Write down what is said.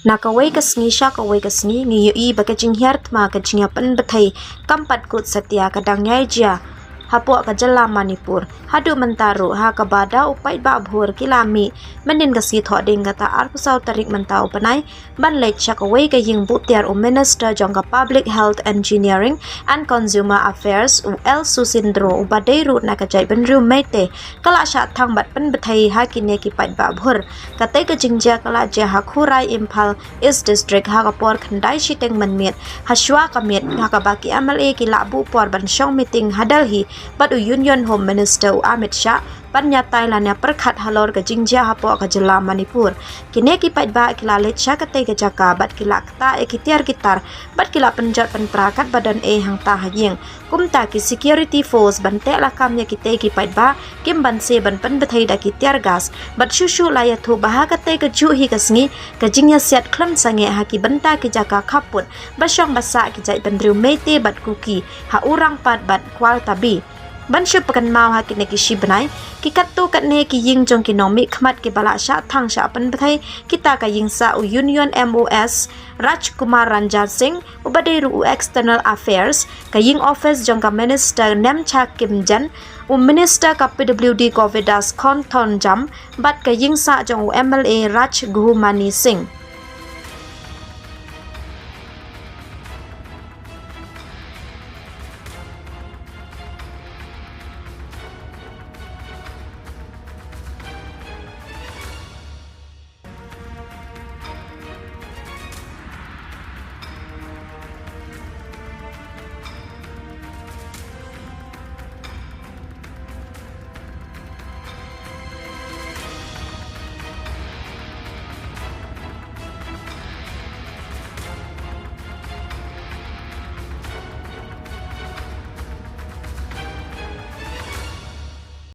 Nakaway kasngi siya kaway kasngi ngiyo i bakajing hiertma kajing yapan betay kampat kut setia kadang nyai hapo ka jala Manipur hadu mentaru ha ka bada upai ba bhur kilami menin gasi tho ding kata arpusau tarik mentau panai ban lech chakaway ka ying butiar o minister jongka public health engineering and consumer affairs u el susindro u badairu na ka jai benru mete kala sha thang bat pen bethai ha kine ki pai ba bhur katai ka jingja kala ja ha khurai Imphal East district ha ka por khandai shiteng manmiet haswa ka met ha ka baki MLA ki labu por ban shong meeting hadalhi Padu Union Home Minister Amit Shah Panya Thailand ya perkhat halor ke jingja hapo ka jela Manipur kine ki pai ba kila let sha ka te ka jaka bat kila kta e kitiar gitar bat kila penjat pen prakat badan e hang ta hayeng kumta ki security force ban te la kam ya kite ki pai ba kim ban se ban pen bethai da kitiar gas bat shushu la ya thu ba ka te ka ju hi ka sngi ka jingya siat khlam sange ha ki banta ki jaka khaput basong basa ki jai ban riu mete bat kuki ha urang pat bat kwal tabi ban shu pakan mau ha kine ki shi banai ki kattu katne ki ying jong ki nomi khmat ki bala sha thang sha pan bthai kita ka ying sa u Union MOS Rajkumar Ranjan Singh ubadairu u external affairs ka ying office jong ka minister Nemcha Kimjan u minister ka PWD Govidas Khon Thon Jam bat ka ying sa jong u MLA Raj Guhumani Singh